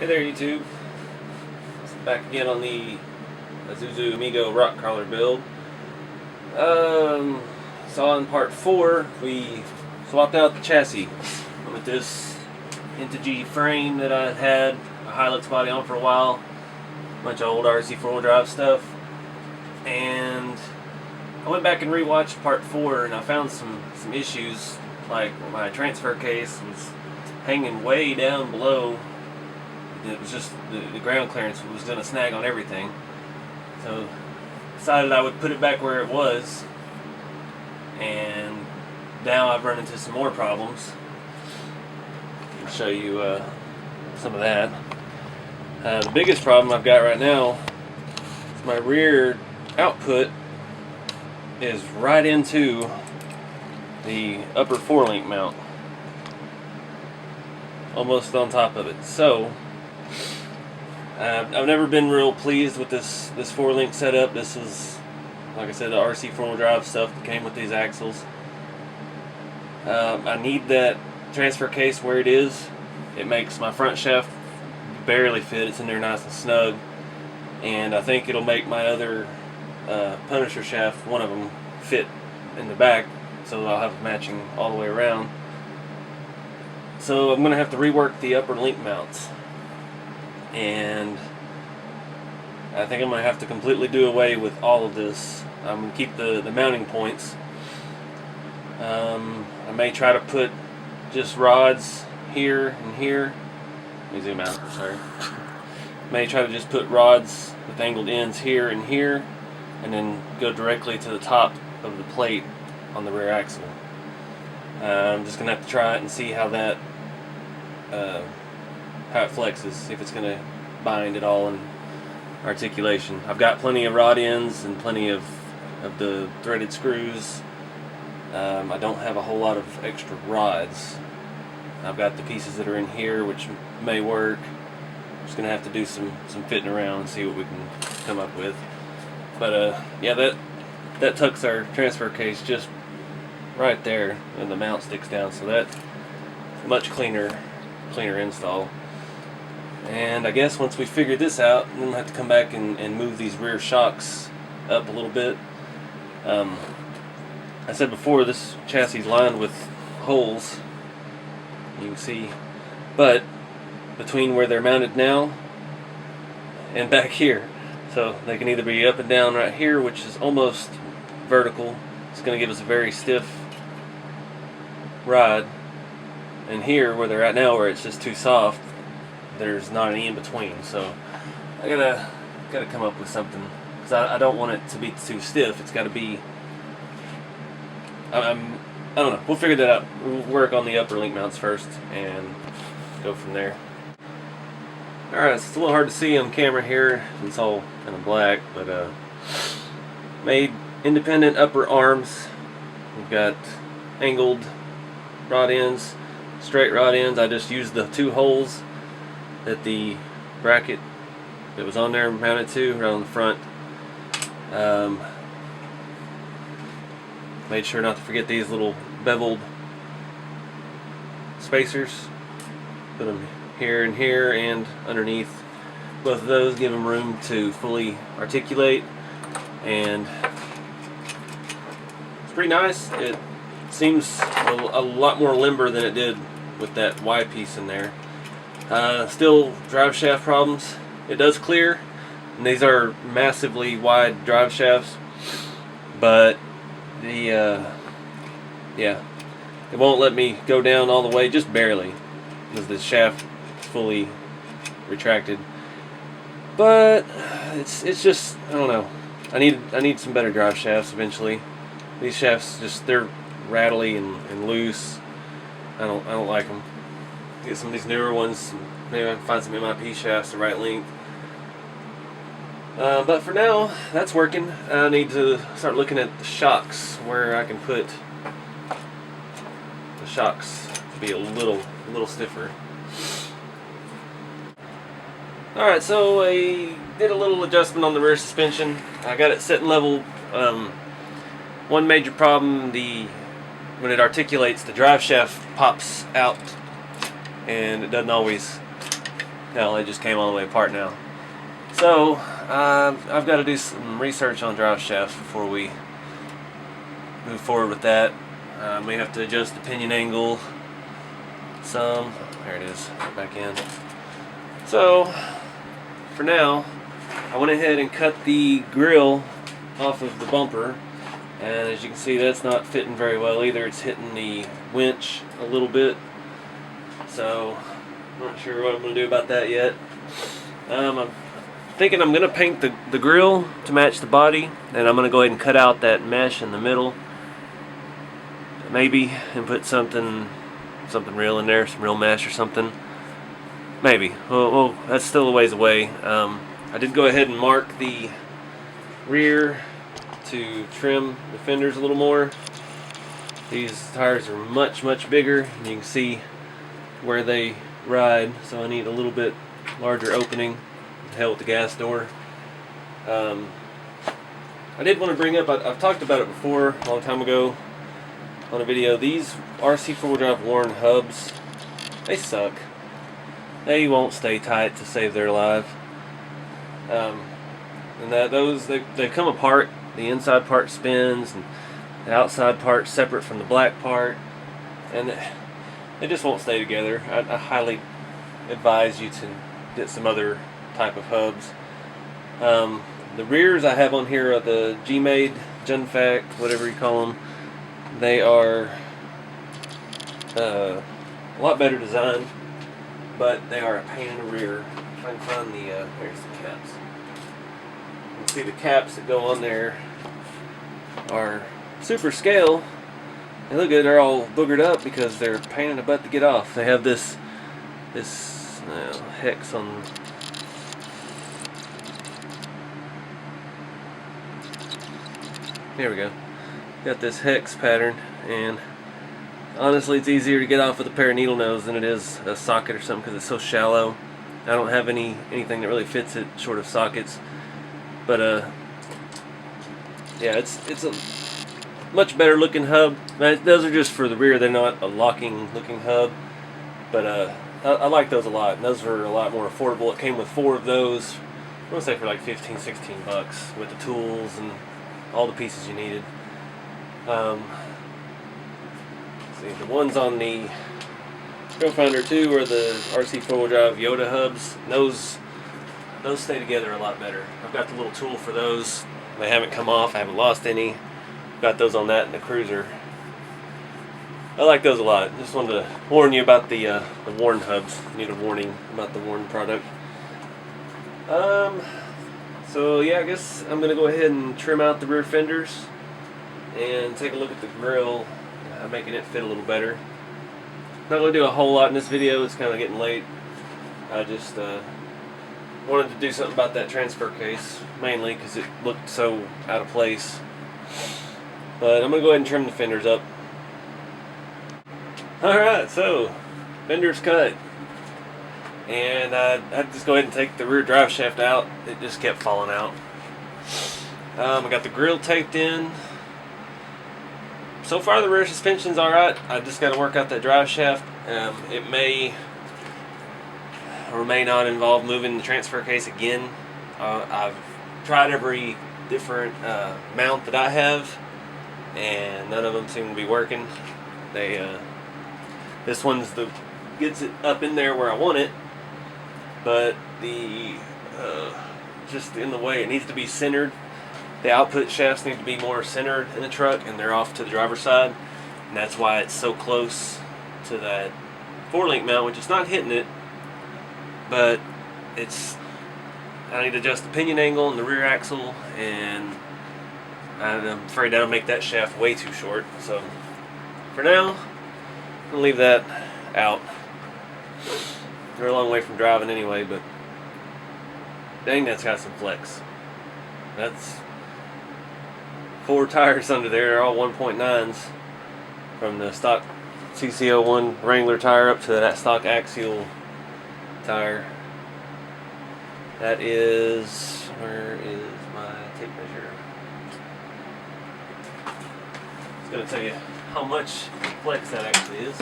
Hey there, YouTube. Back again on the Isuzu Amigo rock crawler build. So in part 4, we swapped out the chassis with this vintage frame that I had a Hilux body on for a while, a bunch of old RC 4-wheel drive stuff, and I went back and rewatched part 4, and I found some issues, like my transfer case was hanging way down below. It was just the ground clearance was going to snag on everything, so decided I would put it back where it was, and now I've run into some more problems. I'll show you some of that. The biggest problem I've got right now is my rear output is right into the upper 4-link mount, almost on top of it. So I've never been real pleased with this 4-link setup. This is, like I said, the RC 4-wheel drive stuff that came with these axles. I need that transfer case where it is. It makes my front shaft barely fit. It's in there nice and snug, and I think it'll make my other Punisher shaft, one of them, fit in the back, so I'll have it matching all the way around. So I'm going to have to rework the upper link mounts, and I think I'm going to have to completely do away with all of this. I'm going to keep the mounting points. I may try to put just rods here and here. Let me zoom out, sorry. May try to just put rods with angled ends here and here, and then go directly to the top of the plate on the rear axle. I'm just going to have to try it and see how that how it flexes, see if it's going to bind at all in articulation. I've got plenty of rod ends and plenty of the threaded screws. I don't have a whole lot of extra rods. I've got the pieces that are in here, which may work. I'm just going to have to do some fitting around and see what we can come up with. But yeah, that tucks our transfer case just right there, and the mount sticks down, so that's much cleaner install. And I guess once we figure this out, then we'll have to come back and move these rear shocks up a little bit. I said before, this chassis is lined with holes, you can see, but between where they're mounted now and back here, so they can either be up and down right here, which is almost vertical. It's going to give us a very stiff ride, and here where they're at now, where it's just too soft, there's not any in between. So I gotta come up with something, because I don't want it to be too stiff. It's got to be, I don't know, we'll figure that out. We'll work on the upper link mounts first and go from there. Alright, so it's a little hard to see on camera here, it's all kind of black, but made independent upper arms. We've got angled rod ends, straight rod ends. I just used the 2 holes that the bracket that was on there mounted to, right on the front. Made sure not to forget these little beveled spacers. Put them here and here and underneath both of those, give them room to fully articulate, and it's pretty nice. It seems a lot more limber than it did with that Y piece in there. Still drive shaft problems. It does clear, and these are massively wide drive shafts, but the yeah, it won't let me go down all the way, just barely, because the shaft is fully retracted. But it's just, I don't know. I need some better drive shafts eventually. These shafts they're rattly and loose. I don't like them. Get some of these newer ones. Maybe I can find some MIP shafts the right length. But for now, that's working. I need to start looking at the shocks, where I can put the shocks to be a little stiffer. Alright, so I did a little adjustment on the rear suspension. I got it set and level. One major problem, when it articulates, the drive shaft pops out, and it doesn't always Hell, it just came all the way apart now. So I've got to do some research on drive shafts before we move forward with that. We have to adjust the pinion angle some. There it is, right back in. So for now, I went ahead and cut the grill off of the bumper, and as you can see, that's not fitting very well either. It's hitting the winch a little bit, so I'm not sure what I'm going to do about that yet. I'm thinking I'm going to paint the grill to match the body, and I'm going to go ahead and cut out that mesh in the middle, maybe, and put something real in there, some real mesh or something. Maybe. Well, that's still a ways away. I did go ahead and mark the rear to trim the fenders a little more. These tires are much bigger, and you can see where they ride, so I need a little bit larger opening to help with the gas door. I did want to bring up, I've talked about it before a long time ago on a video. These RC 4-wheel drive Warren hubs, they suck. They won't stay tight to save their life. And they come apart. The inside part spins, and the outside part separate from the black part, and they just won't stay together. I highly advise you to get some other type of hubs. The rears I have on here are the G-Made, Genfact, whatever you call them. They are a lot better designed, but they are a pain in the rear. If I can find there's the caps. You can see the caps that go on there are super scale. They look good, they're all boogered up because they're a pain in the butt to get off. They have this hex on. Here we go. Got this hex pattern, and honestly it's easier to get off with a pair of needle nose than it is a socket or something because it's so shallow. I don't have anything that really fits it short of sockets, but yeah, it's a much better looking hub. Those are just for the rear, they're not a locking looking hub, but I like those a lot, and those were a lot more affordable. It came with 4 of those, I want to say for like 15-16 bucks with the tools and all the pieces you needed. See, the ones on the Trail Finder 2 are the RC 4-wheel drive Yoda hubs. Those stay together a lot better. I've got the little tool for those. They haven't come off. I haven't lost any. Got those on that in the Cruiser. I like those a lot. Just wanted to warn you about the Warren hubs. You need a warning about the Warren product. So yeah, I guess I'm gonna go ahead and trim out the rear fenders and take a look at the grill, making it fit a little better. Not going to do a whole lot in this video, it's kind of getting late. I just wanted to do something about that transfer case, mainly because it looked so out of place. But I'm going to go ahead and trim the fenders up. Alright, so, fenders cut. And I'd just go ahead and take the rear drive shaft out. It just kept falling out. I got the grill taped in. So far the rear suspension's alright. I just got to work out that drive shaft. It may or may not involve moving the transfer case again. I've tried every different mount that I have, and none of them seem to be working. This one's gets it up in there where I want it, but just in the way. It needs to be centered. The output shafts need to be more centered in the truck, and they're off to the driver's side, and that's why it's so close to that 4-link mount, which is not hitting it, but I need to adjust the pinion angle and the rear axle, and I'm afraid that'll make that shaft way too short. So for now, I'm gonna leave that out. They're a long way from driving anyway, but dang, that's got some flex. That's 4 tires under there, they're all 1.9s from the stock CC01 Wrangler tire up to that stock axial tire. That is, where is my tape measure? It's going to tell you how much flex that actually is.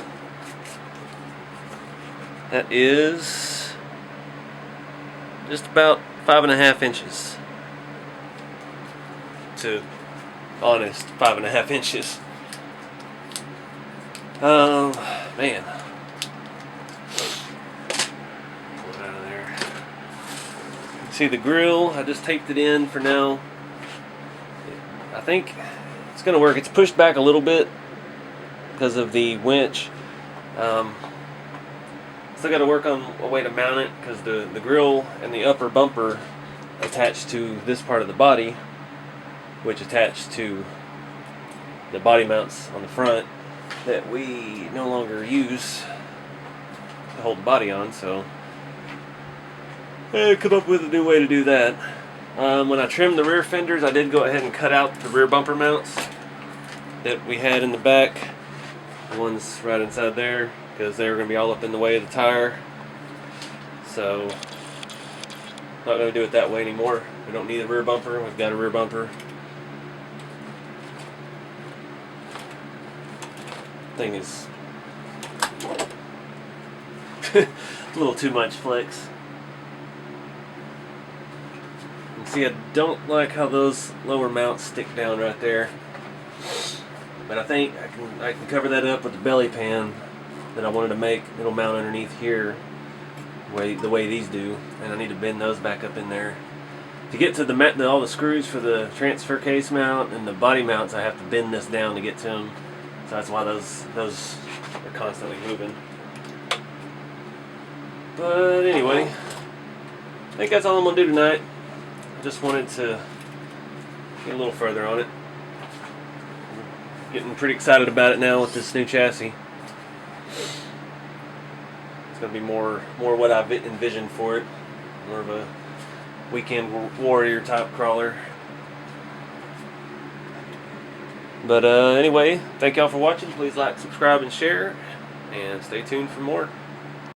That is just about 5.5 inches. To honest, 5.5 inches. Man. Pull it out of there. See the grill, I just taped it in for now. I think it's going to work. It's pushed back a little bit because of the winch. Still got to work on a way to mount it because the grill and the upper bumper attached to this part of the body, which attached to the body mounts on the front that we no longer use to hold the body on. So I come up with a new way to do that. When I trimmed the rear fenders, I did go ahead and cut out the rear bumper mounts that we had in the back. The ones right inside there, because they were going to be all up in the way of the tire. So not going to do it that way anymore. We don't need a rear bumper. We've got a rear bumper. Thing is a little too much flex. And see, I don't like how those lower mounts stick down right there, but I think I can cover that up with the belly pan that I wanted to make. It'll mount underneath here the way these do, and I need to bend those back up in there. To get to all the screws for the transfer case mount and the body mounts, I have to bend this down to get to them. So that's why those are constantly moving. But anyway, I think that's all I'm going to do tonight. I just wanted to get a little further on it. Getting pretty excited about it now with this new chassis. It's going to be more what I've envisioned for it. More of a weekend warrior type crawler. But anyway, thank y'all for watching. Please like, subscribe, and share. And stay tuned for more.